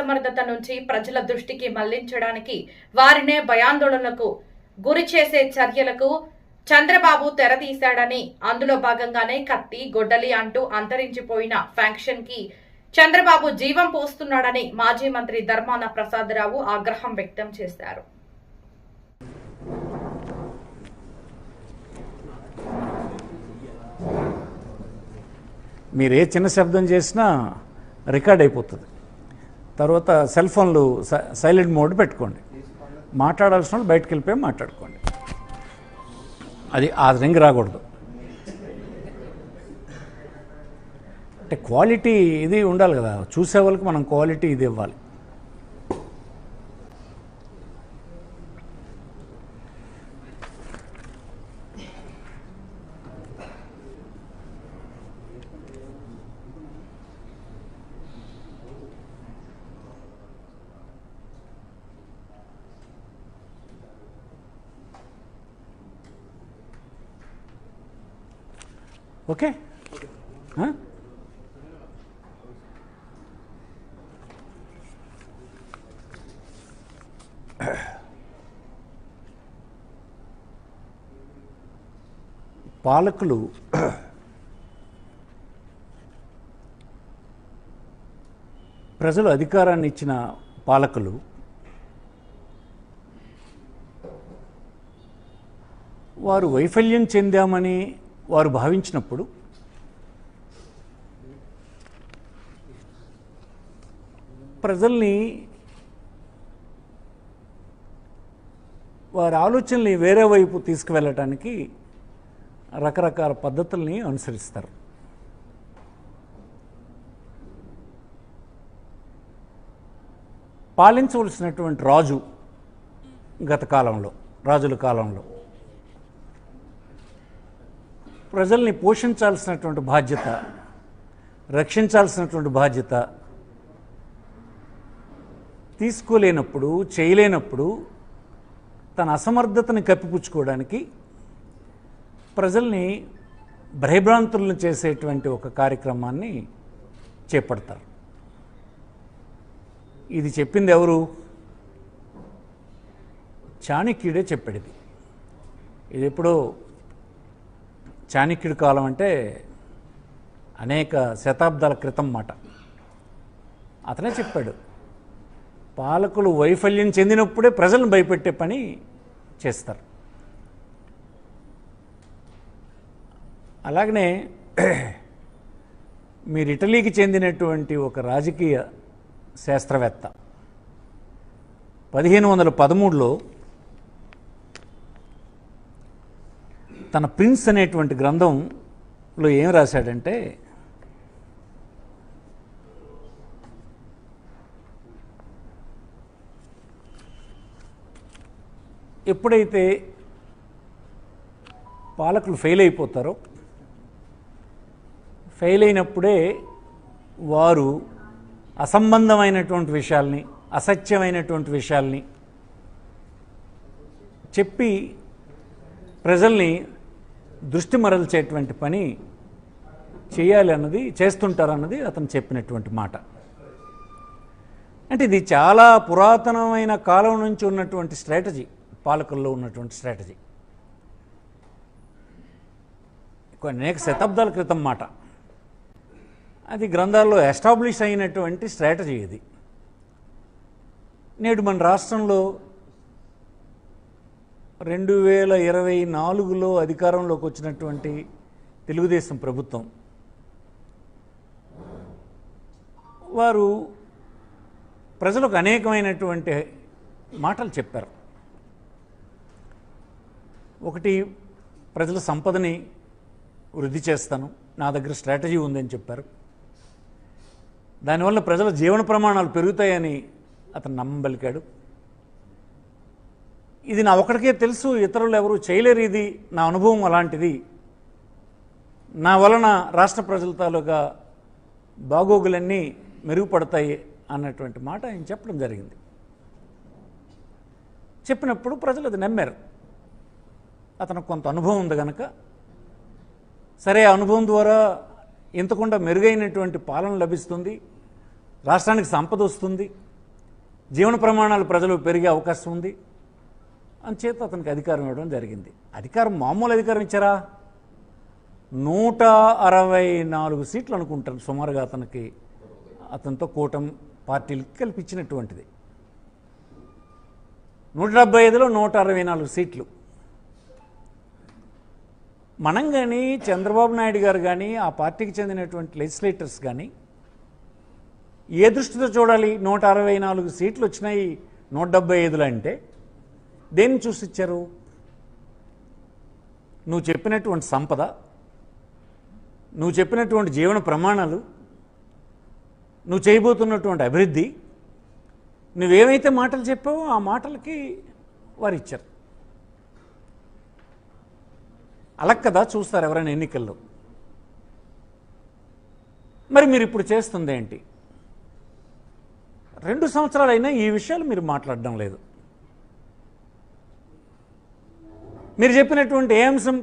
అసమర్థత నుంచి ప్రజల దృష్టికి మళ్లించడానికి వారినే భయాందోళనలకు గురి చేసే చర్యలకు చంద్రబాబు తెరతీశాడని, అందులో భాగంగానే కత్తి గొడ్డలి అంటూ అంతరించిపోయిన ఫ్యాక్షన్ కి చంద్రబాబు జీవం పోస్తున్నాడని మాజీ మంత్రి ధర్మాన ప్రసాదరావు ఆగ్రహం వ్యక్తం చేశారు. మీరు ఏ చిన్న శబ్దం చేసినా రికార్డ్ అయిపోతుంది. తర్వాత సెల్ ఫోన్లు సైలెంట్ మోడ్ పెట్టుకోండి. మాట్లాడాల్సిన వాళ్ళు బయటకు వెళ్ళిపోయి మాట్లాడుకోండి. అది ఆ రింగ్ రాకూడదు. అంటే క్వాలిటీ ఇది ఉండాలి కదా, చూసే వాళ్ళకి మనం క్వాలిటీ ఇది ఇవ్వాలి. ఓకే, పాలకులు ప్రజలు అధికారాన్ని ఇచ్చిన పాలకులు వారు వైఫల్యం చెందామని వారు భావించినప్పుడు ప్రజల్ని వారి ఆలోచనల్ని వేరే వైపు తీసుకువెళ్ళటానికి రకరకాల పద్ధతుల్ని అనుసరిస్తారు. పాలించవలసినటువంటి రాజు గత కాలంలో, రాజుల కాలంలో ప్రజల్ని పోషించాల్సినటువంటి బాధ్యత, రక్షించాల్సినటువంటి బాధ్యత తీసుకోలేనప్పుడు, చేయలేనప్పుడు తన అసమర్థతని కప్పిపుచ్చుకోవడానికి ప్రజల్ని భయభ్రాంతులను చేసేటువంటి ఒక కార్యక్రమాన్ని చేపడతారు. ఇది చెప్పింది ఎవరు? చాణక్యుడే చెప్పాడు. ఇది ఎప్పుడో చాణక్యుడి కాలం అంటే అనేక శతాబ్దాల క్రితం మాట. అతనే చెప్పాడు, పాలకులు వైఫల్యం చెందినప్పుడే ప్రజలను భయపెట్టే పని చేస్తారు. అలాగనే మీరు ఇటలీకి చెందినటువంటి ఒక రాజకీయ శాస్త్రవేత్త 1513లో తన ప్రిన్స్ అనేటువంటి గ్రంథంలో ఏం రాశాడంటే, ఎప్పుడైతే పాలకులు ఫెయిల్ అయిపోతారో, ఫెయిల్ అయినప్పుడే వారు అసంబంధమైనటువంటి విషయాల్ని, అసత్యమైనటువంటి విషయాల్ని చెప్పి ప్రజల్ని దృష్టి మరల్చేటువంటి పని చేయాలి అన్నది, చేస్తుంటారన్నది అతను చెప్పినటువంటి మాట. అంటే ఇది చాలా పురాతనమైన కాలం నుంచి ఉన్నటువంటి స్ట్రాటజీ, పాలకుల్లో ఉన్నటువంటి స్ట్రాటజీ. అనేక శతాబ్దాల క్రితం మాట. అది గ్రంథాల్లో ఎస్టాబ్లిష్ అయినటువంటి స్ట్రాటజీ ఇది. నేడు మన రాష్ట్రంలో 2024లో అధికారంలోకి వచ్చినటువంటి తెలుగుదేశం ప్రభుత్వం వారు ప్రజలకు అనేకమైనటువంటి మాటలు చెప్పారు. ఒకటి, ప్రజల సంపదని వృద్ధి చేస్తాను, నా దగ్గర స్ట్రాటజీ ఉందని చెప్పారు. దానివల్ల ప్రజల జీవన ప్రమాణాలు పెరుగుతాయని అతను నమ్మబలికాడు. ఇది నా ఒకడికే తెలుసు, ఇతరులు ఎవరు చేయలేరు, ఇది నా అనుభవం అలాంటిది, నా వలన రాష్ట్ర ప్రజల తాలూకా బాగోగులన్నీ మెరుగుపడతాయి అన్నటువంటి మాట ఆయన చెప్పడం జరిగింది. చెప్పినప్పుడు ప్రజలు అది నమ్మారు. అతనికి కొంత అనుభవం ఉంది కనుక, సరే అనుభవం ద్వారా ఇంతకుండా మెరుగైనటువంటి పాలన లభిస్తుంది, రాష్ట్రానికి సంపద వస్తుంది, జీవన ప్రమాణాలు ప్రజలు పెరిగే అవకాశం ఉంది, అంచేత అతనికి అధికారం ఇవ్వడం జరిగింది. అధికారం మామూలు అధికారం ఇచ్చారా? 164 సీట్లు అనుకుంటాను సుమారుగా అతనితో కూటమి పార్టీలకి కల్పించినటువంటిది. 175లో 164 సీట్లు. మనం కానీ చంద్రబాబు నాయుడు గారు కానీ ఆ పార్టీకి చెందినటువంటి లెజిస్లేటర్స్ కానీ ఏ దృష్టితో చూడాలి? 164 సీట్లు వచ్చినాయి 175లో అంటే దేన్ని చూసి ఇచ్చారు? నువ్వు చెప్పినటువంటి సంపద, నువ్వు చెప్పినటువంటి జీవన ప్రమాణాలు, నువ్వు చేయబోతున్నటువంటి అభివృద్ధి, నువ్వేమైతే మాటలు చెప్పావో ఆ మాటలకి వారు ఇచ్చారు. అలా కదా చూస్తారు ఎవరైనా ఎన్నికల్లో. మరి మీరు ఇప్పుడు చేస్తుంది ఏంటి? 2 సంవత్సరాలైనా ఈ విషయాలు మీరు మాట్లాడడం లేదు. మీరు చెప్పినటువంటి ఏ అంశం